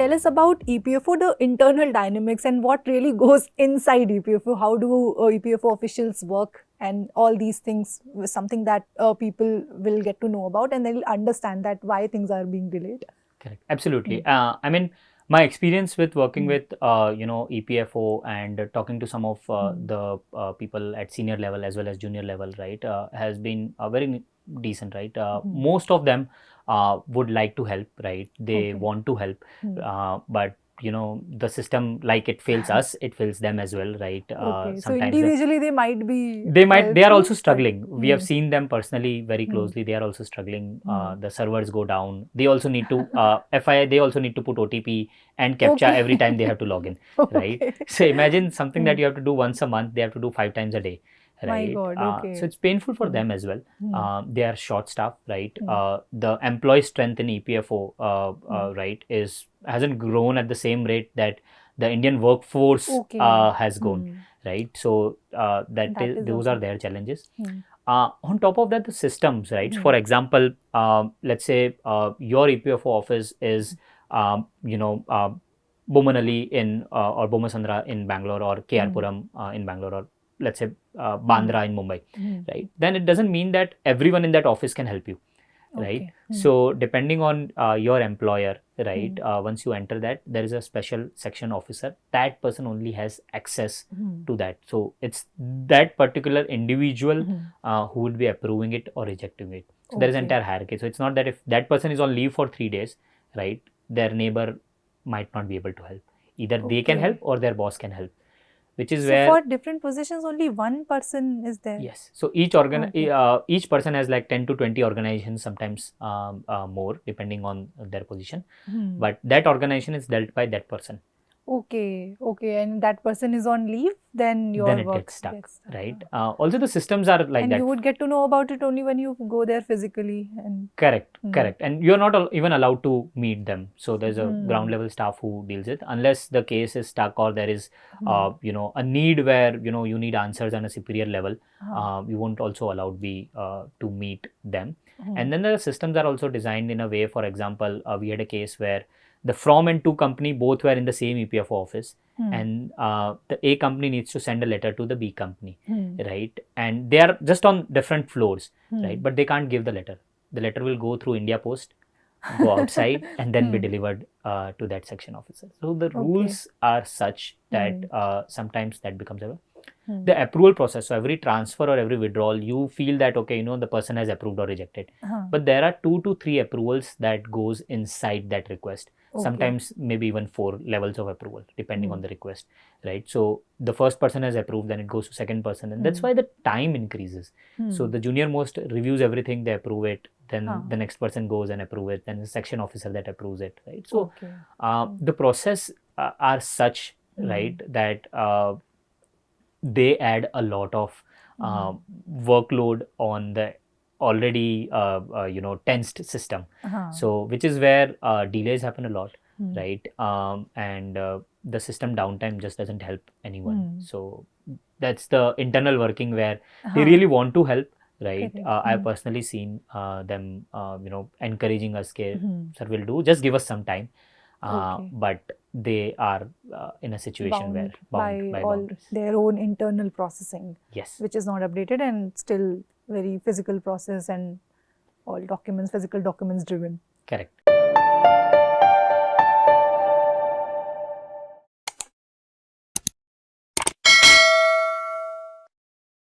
tell us about EPFO, the internal dynamics and what really goes inside EPFO. How do EPFO officials work, and all these things was something that people will get to know about, and they'll understand that why things are being delayed. Correct. Absolutely. I mean, my experience with working with EPFO and talking to some of the people at senior level as well as junior level, right, has been very decent, right. Most of them would like to help, right. They want to help, but the system, like it fails us, it fails them as well, right. So individually they might be they are also struggling. We have seen them personally very closely. They are also struggling. The servers go down. They also need to FII, they also need to put OTP and CAPTCHA every time they have to log in, right. So imagine something that you have to do once a month, they have to do 5 times a day, right. My God, So it's painful for them as well. They are short staffed, right. The employee strength in EPFO right hasn't grown at the same rate that the Indian workforce has grown, right. So those are their challenges. On top of that, the systems, right. For example, let's say your EPFO office is Bomanali in or Bomasandra in Bangalore, or KR Puram in Bangalore, or let's say Bandra in Mumbai, right. Then it doesn't mean that everyone in that office can help you, right. So depending on your employer, right, once you enter that, there is a special section officer. That person only has access to that. So it's that particular individual who would be approving it or rejecting it. So there is an entire hierarchy. So it's not that if that person is on leave for 3 days, right, their neighbor might not be able to help. Either they can help or their boss can help. Which is where for different positions only one person is there. Yes. So each each person has like 10 to 20 organizations, sometimes more, depending on their position. But that organization is dealt by that person. Okay. And that person is on leave, then your it work gets stuck, right. Also the systems are like and that. You would get to know about it only when you go there physically. And correct. And you're not even allowed to meet them. So there's a ground level staff who deals it, unless the case is stuck or there is a need where you need answers on a superior level. You won't also allowed be to meet them. And then the systems are also designed in a way. For example, we had a case where the from and to company both were in the same EPFO office, and the A company needs to send a letter to the B company, right. And they are just on different floors, right, but they can't give the letter. The letter will go through India Post, go outside, and then be delivered to that section officer. So the rules are such that sometimes that becomes the approval process. So every transfer or every withdrawal, you feel that the person has approved or rejected, but there are 2 to 3 approvals that goes inside that request. Sometimes maybe even 4 levels of approval depending on the request, right. So the first person has approved, then it goes to second person, and that's why the time increases. So the junior most reviews everything, they approve it, then the next person goes and approve it, then the section officer that approves it, right. So the process are such, right, that they add a lot of workload on the already tensed system. So which is where delays happen a lot, right. And the system downtime just doesn't help anyone. So that's the internal working where they really want to help, right. I've personally seen them encouraging us, sir, will do, just give us some time. But they are in a situation where bound by all boundaries. Their own internal processing, yes, which is not updated and still very physical process and all documents, physical documents driven. Correct.